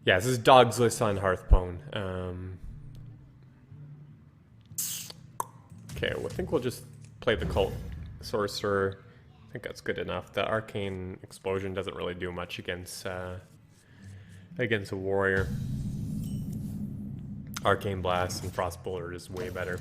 Yeah, this is Dog's List on Hearthstone. Okay, well, I think we'll just play the Cult Sorcerer. I think that's good enough. The Arcane Explosion doesn't really do much against a Warrior. Arcane Blast and Frost Bolt is way better.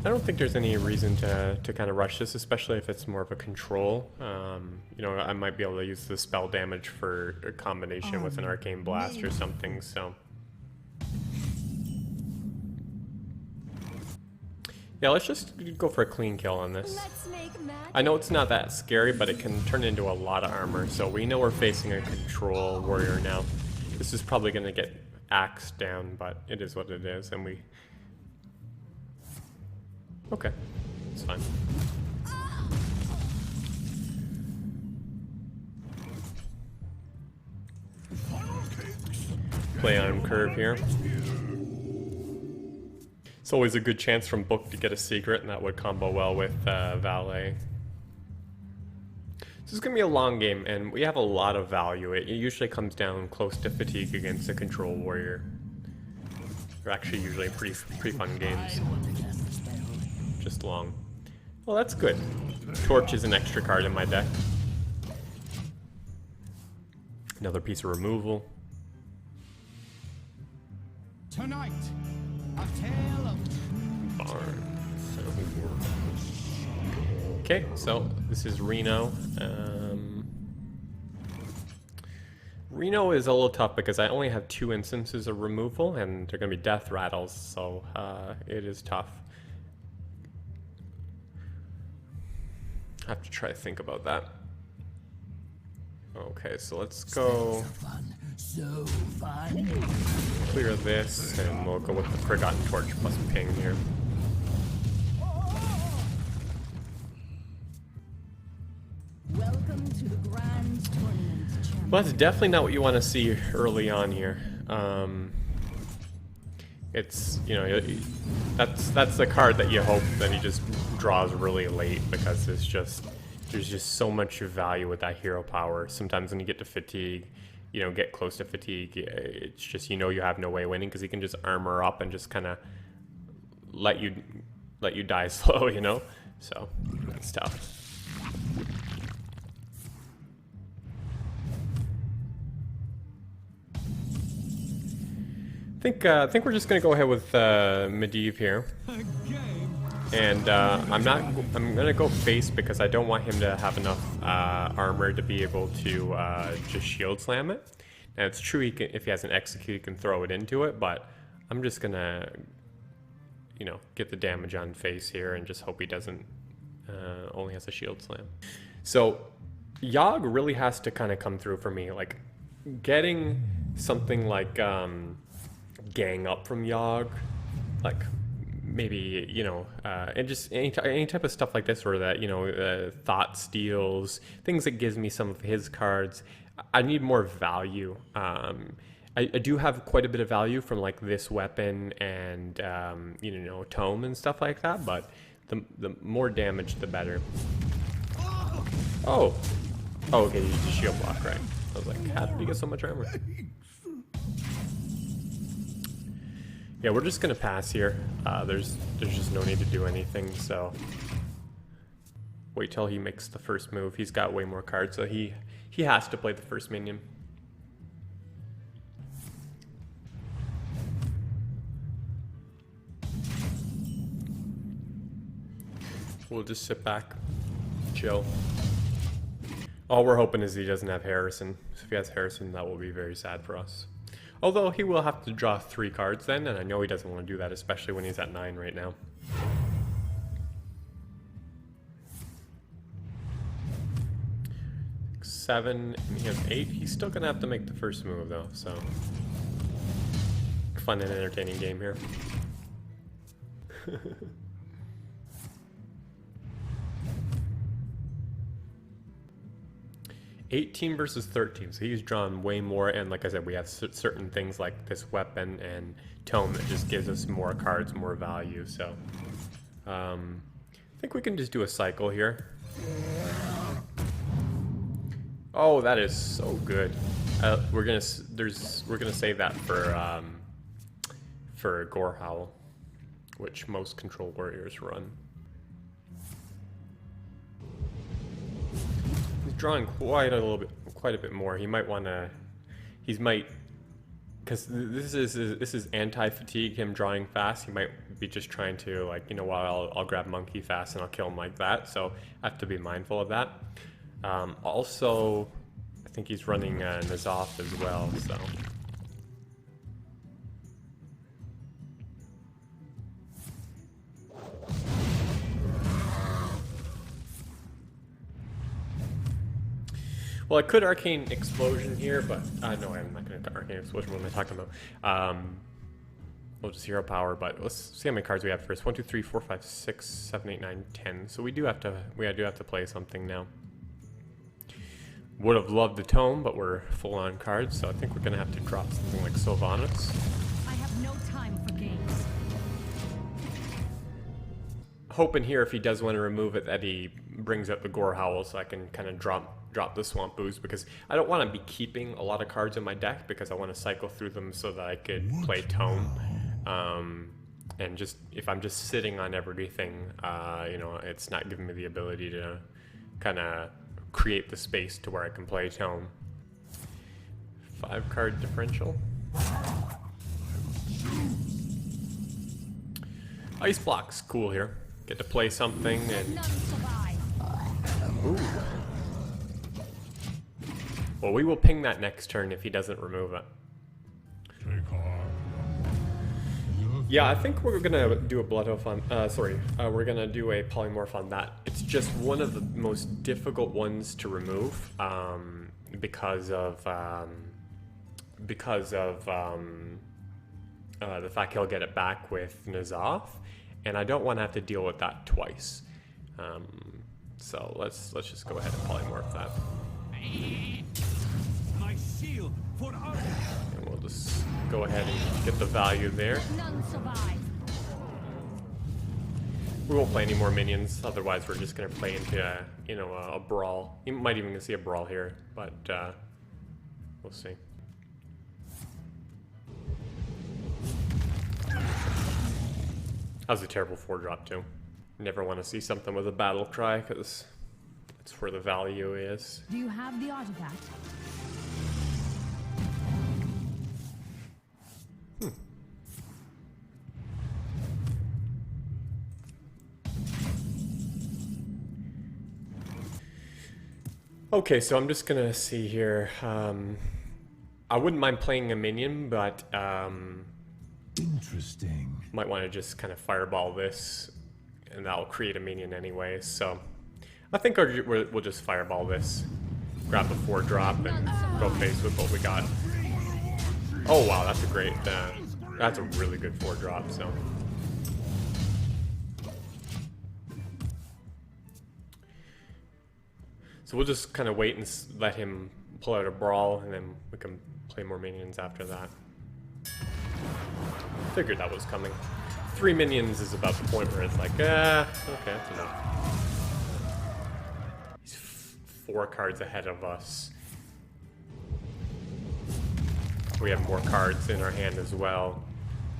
I don't think there's any reason to kind of rush this, especially if it's more of a control. You know, I might be able to use the spell damage for a combination with an Arcane Blast or something, so. Yeah, let's just go for a clean kill on this. I know it's not that scary, but it can turn into a lot of armor, so we know we're facing a control warrior now. This is probably going to get axed down, but it is what it is, and we... Okay, it's fine. Play on curve here. It's always a good chance from Book to get a secret, and that would combo well with Valet. This is going to be a long game, and we have a lot of value. It usually comes down close to fatigue against a control warrior. They're actually usually pretty fun games. Just long. Well, that's good. Torch is an extra card in my deck. Another piece of removal. Tonight, a tale of Barn. Okay, so this is Reno. Reno is a little tough because I only have 2 instances of removal, and they're going to be death rattles, so it is tough. I have to try to think about that. Okay, so let's go clear this, and we'll go with the Forgotten Torch plus ping here. Welcome to the grand tournament, champion. Well, that's definitely not what you want to see early on here. It's, you know, that's the card that you hope that he just draws really late, because there's just so much value with that hero power. Sometimes when you get to fatigue, you know, get close to fatigue, it's just, you know, you have no way of winning, because he can just armor up and just kind of let you die slow, you know. So it's tough. I think we're just gonna go ahead with Medivh here, and I'm gonna go face because I don't want him to have enough armor to be able to just shield slam it. Now it's true he can, if he has an execute, he can throw it into it, but I'm just gonna, you know, get the damage on face here and just hope he doesn't only has a shield slam. So Yogg really has to kind of come through for me, like getting something like gang up from Yogg, like maybe, you know, and just any type of stuff like this, or that, you know, thought steals, things that gives me some of his cards. I need more value. I do have quite a bit of value from like this weapon and you know, tome and stuff like that, but the more damage the better. Oh, okay, you used a shield block, right? I was like, how did he get so much armor? Yeah, we're just gonna pass here. There's just no need to do anything, so wait till he makes the first move. He's got way more cards, so he has to play the first minion. We'll just sit back, chill. All we're hoping is he doesn't have Harrison. So if he has Harrison, that will be very sad for us. Although he will have to draw 3 cards then, and I know he doesn't want to do that, especially when he's at 9 right now. Seven, and he has 8. He's still gonna have to make the first move though, so fun and entertaining game here. 18 versus 13, so he's drawn way more, and like I said, we have certain things like this weapon and tome that just gives us more cards, more value, so I think we can just do a cycle here. Oh, that is so good. We're gonna save that for Gore Howl, which most control warriors run. He's drawing quite a bit more. He might want to. Because this is anti-fatigue. Him drawing fast. He might be just trying to, like, you know what? I'll grab monkey fast and I'll kill him like that. So I have to be mindful of that. Also, I think he's running Nazoth as well. So. Well, I could Arcane Explosion here, but no, I'm not going to Arcane Explosion. What am I talking about? We'll just Hero Power, but let's see how many cards we have first. 1, 2, 3, 4, 5, 6, 7, 8, 9, 10. So we do have to play something now. Would have loved the Tome, but we're full on cards, so I think we're going to have to drop something like Sylvanas. I have no time for games. Hoping here, if he does want to remove it, that he brings up the Gore Howl, so I can kind of drop the Swamp Boost, because I don't want to be keeping a lot of cards in my deck, because I want to cycle through them so that I could play Tome. And just if I'm just sitting on everything, you know, it's not giving me the ability to kind of create the space to where I can play Tome. 5-card differential. Ice Block's cool here. Get to play something and... Ooh. Well, we will ping that next turn if he doesn't remove it. Yeah, I think we're gonna do a Blood Oath on, we're gonna do a Polymorph on that. It's just one of the most difficult ones to remove, because of the fact he'll get it back with Nazoth, and I don't want to have to deal with that twice. So let's just go ahead and Polymorph that. My shield for us. And we'll just go ahead and get the value there. None survive. We won't play any more minions, otherwise we're just going to play into a brawl. You might even see a brawl here, but we'll see. That was a terrible 4-drop too. Never want to see something with a battle cry, because it's where the value is. Do you have the artifact? Okay, so I'm just gonna see here. I wouldn't mind playing a minion, but Interesting. might want to just kind of fireball this, and that'll create a minion anyway. So I think we'll just fireball this, grab the 4-drop, and go face with what we got. Oh wow, that's a great. That's a really good 4-drop. So we'll just kind of wait and let him pull out a brawl, and then we can play more minions after that. Figured that was coming. 3 minions is about the point where it's like, okay, that's enough. He's 4 cards ahead of us. We have more cards in our hand as well,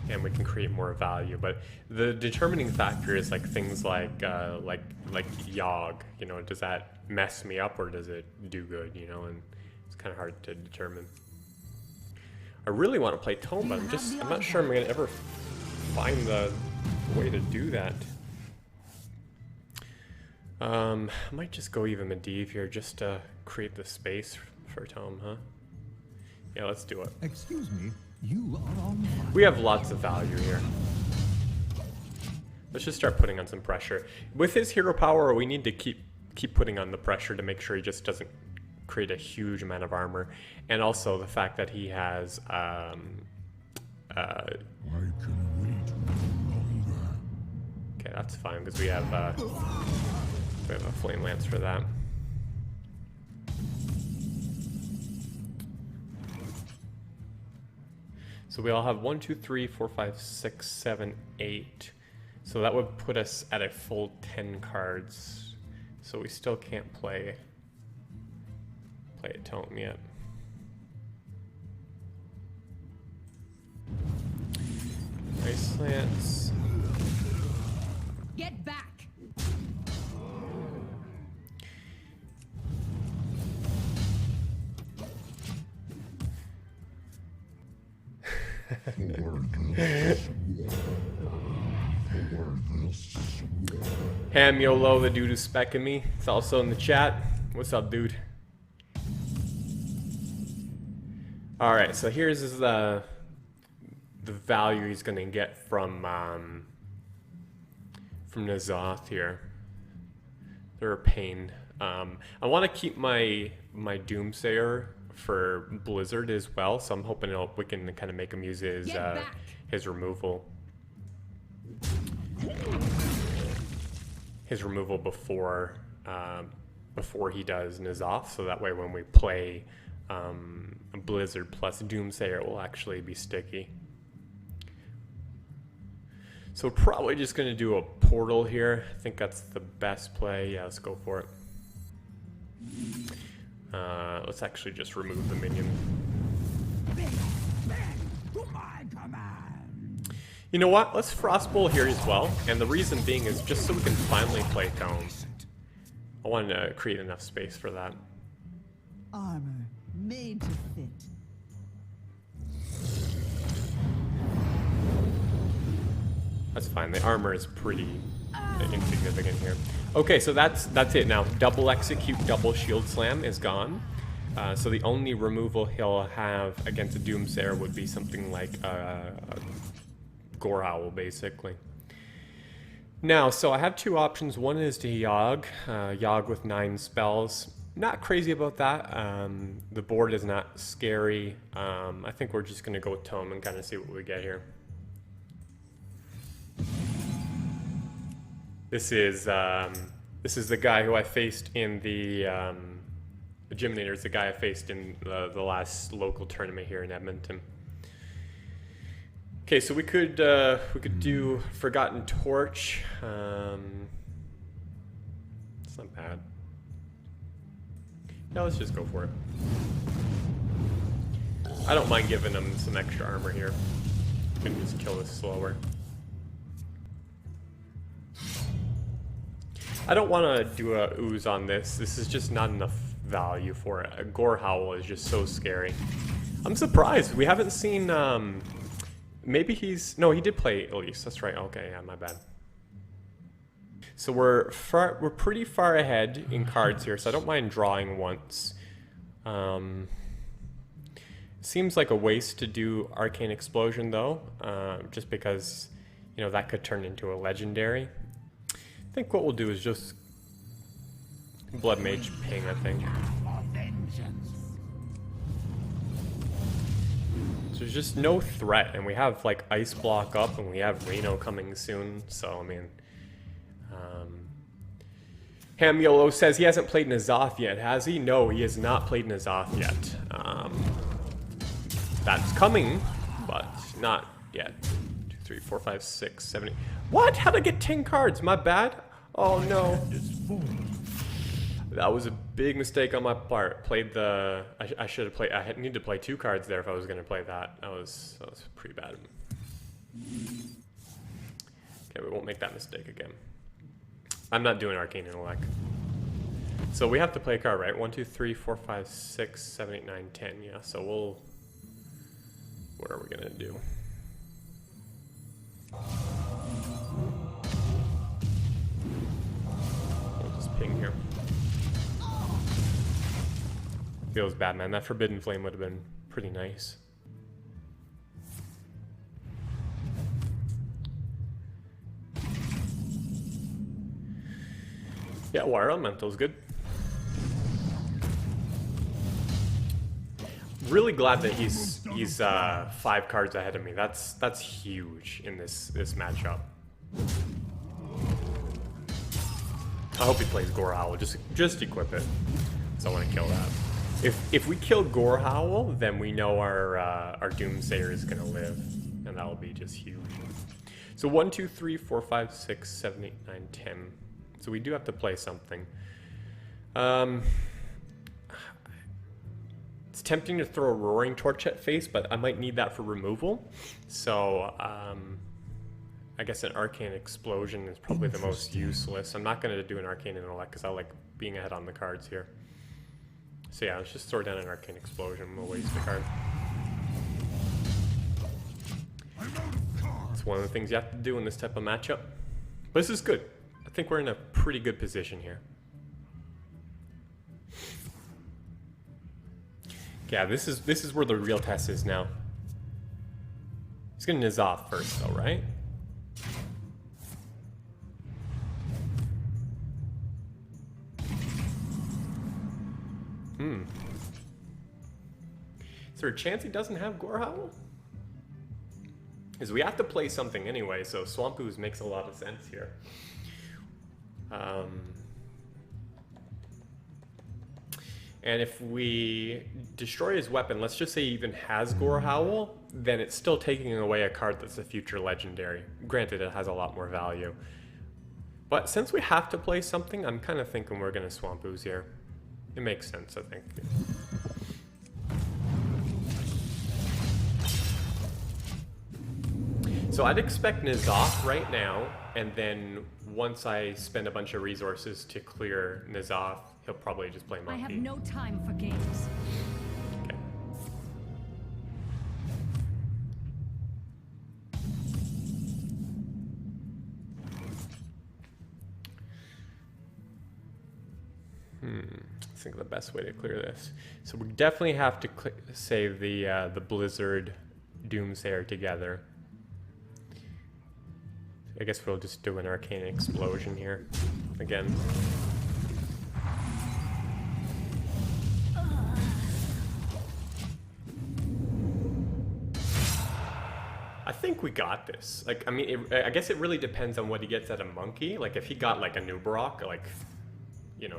and we can create more value. But the determining factor is like things like Yogg. You know, does that mess me up or does it do good? You know, and it's kind of hard to determine. I really want to play Tome, but I'm not sure I'm gonna ever find the way to do that. I might just go even Medivh here just to create the space for Tome, huh? Yeah, let's do it. Excuse me, you are on. We have lots of value here. Let's just start putting on some pressure. With his hero power, we need to keep putting on the pressure to make sure he just doesn't create a huge amount of armor, and also the fact that he has I can wait longer. okay, that's fine because we have a flame lance for that. So we all have 1, 2, 3, 4, 5, 6, 7, 8. So that would put us at a full 10 cards. So we still can't play a tome yet. Ice Lance. Get back. Ham YOLO, the dude who's specking me. It's also in the chat. What's up, dude? Alright, so here's the value he's gonna get from N'Zoth here. They're a pain. I want to keep my Doomsayer for Blizzard as well, so I'm hoping we can kind of make him use his removal. His removal before he does N'Zoth, so that way when we play Blizzard plus Doomsayer, it will actually be sticky. So we're probably just going to do a portal here. I think that's the best play. Yeah, let's go for it. Let's actually just remove the minion. You know what? Let's Frostbolt here as well. And the reason being is just so we can finally play Tome. I wanted to create enough space for that. Armor made to fit. That's fine. The armor is pretty insignificant here. Okay, so that's it now. Double execute, double shield slam is gone. So the only removal he'll have against a Doomsayer would be something like Gorehowl, basically. Now, so I have two options. One is to Yogg. Yogg with 9 spells. Not crazy about that. The board is not scary. I think we're just going to go with Tome and kind of see what we get here. This is the guy who I faced in the Gymnator. Is the guy I faced in the last local tournament here in Edmonton. Okay, so we could do Forgotten Torch. It's not bad. Yeah, let's just go for it. I don't mind giving him some extra armor here. Can just kill this slower. I don't want to do a ooze on this. This is just not enough value for it. A Gorehowl is just so scary. I'm surprised. We haven't seen... maybe he's... No, he did play Elise. That's right. Okay, yeah, my bad. So we're pretty far ahead in cards here, so I don't mind drawing once. Seems like a waste to do Arcane Explosion, though, just because, you know, that could turn into a Legendary. I think what we'll do is just Blood Mage Ping, I think. So there's just no threat, and we have like Ice Block up, and we have Reno coming soon, so I mean... Ham YOLO says he hasn't played N'Zoth yet, has he? No, he has not played N'Zoth yet. That's coming, but not yet. 2, 3, 4, 5, 6, 7, 8. What? How'd I get 10 cards? My bad? Oh no. That was a big mistake on my part. Played the... I should have played... I need to play 2 cards there if I was going to play that. That was pretty bad. Okay, we won't make that mistake again. I'm not doing Arcane Intellect. So we have to play a card, right? 1, 2, 3, 4, 5, 6, 7, 8, 9, 10. Yeah, so we'll... What are we going to do? We'll just ping here. Feels bad, man. That Forbidden Flame would have been pretty nice. Yeah, Water Elemental's good. Really glad that he's 5 cards ahead of me. That's huge in this matchup. I hope he plays Gorehowl. Just equip it. So I want to kill that. If we kill Gorehowl, then we know our Doomsayer is gonna live, and that'll be just huge. So 1, 2, 3, 4, 5, 6, 7, 8, 9, 10. So we do have to play something. It's tempting to throw a Roaring Torch at face, but I might need that for removal. So I guess an Arcane Explosion is probably the most useless. I'm not going to do an Arcane Intellect because I like being ahead on the cards here. So yeah, let's just throw down an Arcane Explosion. We'll waste the card. It's one of the things you have to do in this type of matchup. But this is good. I think we're in a pretty good position here. Yeah, this is where the real test is now. He's gonna N'Zoth first though, right? Is there a chance he doesn't have Gorehowl? Because we have to play something anyway, so Swamp Ooze makes a lot of sense here. And if we destroy his weapon, let's just say he even has Gorehowl, then it's still taking away a card that's a future legendary. Granted, it has a lot more value. But since we have to play something, I'm kind of thinking we're going to Swamp Ooze here. It makes sense, I think. So I'd expect N'Zoth right now, and then once I spend a bunch of resources to clear N'Zoth, he'll probably just play Monkey. I have no time for games. Okay. I think the best way to clear this. So we definitely have to save the Blizzard Doomsayer together. I guess we'll just do an Arcane Explosion here again. I think we got this. Like, I mean, I guess it really depends on what he gets at a Monkey. Like, if he got like a Nubarok, like, you know,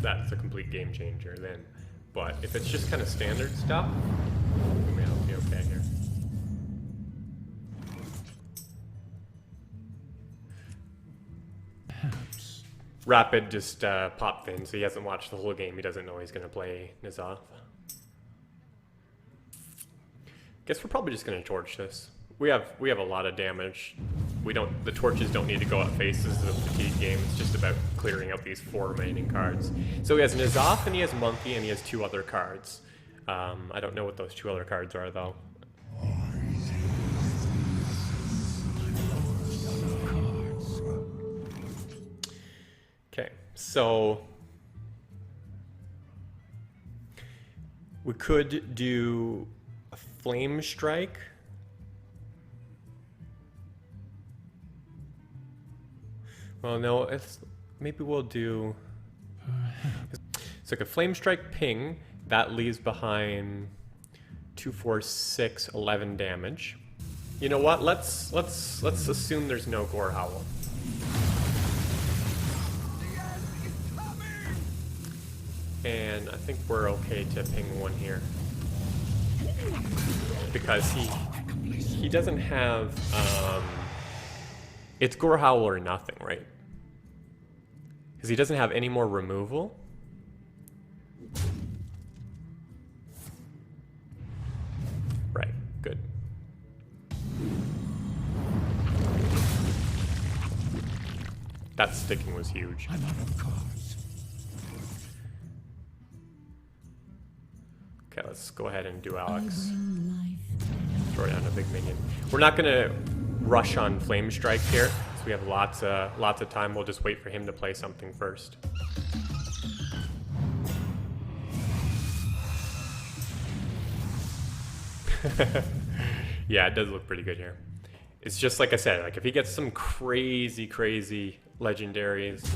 that's a complete game changer then. But if it's just kind of standard stuff, we may not be okay here. Rapid just popped in, so he hasn't watched the whole game. He doesn't know he's going to play N'Zoth. Guess we're probably just going to torch this. We have a lot of damage. The torches don't need to go at face. This is a fatigue game. It's just about clearing out these 4 remaining cards. So he has N'Zoth and he has Monkey and he has 2 other cards. I don't know what those 2 other cards are though. Okay, so we could do a Flame Strike. Well, no, maybe we'll do. It's like a Flame Strike ping that leaves behind 2, 4, 6, 11 damage. You know what? Let's assume there's no Gorehowl. And I think we're okay to ping 1 here. Because he doesn't have, it's Gorehowl or nothing, right? Because he doesn't have any more removal. Right, good. That sticking was huge. I'm out of cards. Okay, let's go ahead and do Alex. Throw down a big minion. We're not gonna rush on Flame Strike here, so we have lots of time. We'll just wait for him to play something first. Yeah, it does look pretty good here. It's just like I said, like if he gets some crazy legendaries,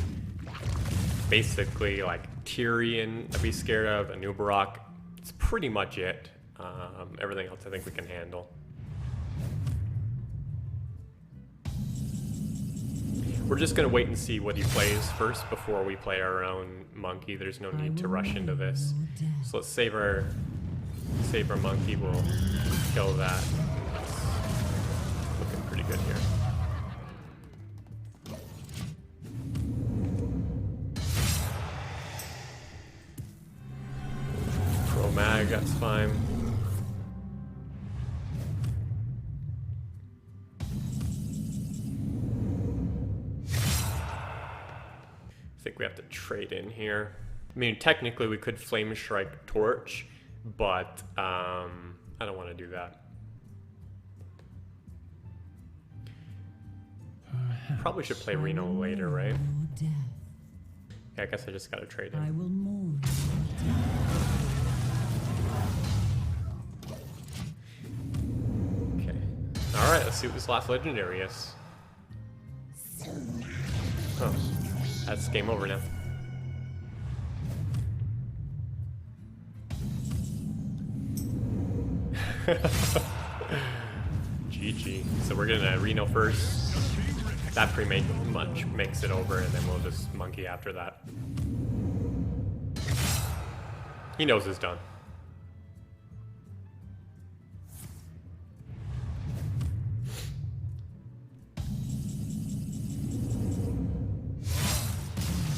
basically like Tyrion I'd be scared of, a Nubarok, it's pretty much it. Everything else I think we can handle. We're just gonna wait and see what he plays first before we play our own Monkey. There's no need to rush into this. So let's save our Monkey. We'll kill that. Looking pretty good here. mag, that's fine. I think we have to trade in here. I mean, technically we could Flame Strike Torch, but I don't want to do that. Probably should play Reno later, right? Yeah, I guess I just gotta trade in. I will mourn. Okay. Alright, let's see what this last legendary is. Oh, that's game over now. GG. So we're gonna Reno first. That pretty much makes it over, and then we'll just monkey after that. He knows it's done.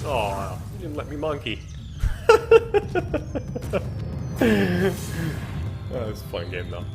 Oh, you didn't let me monkey. That was a fun game though.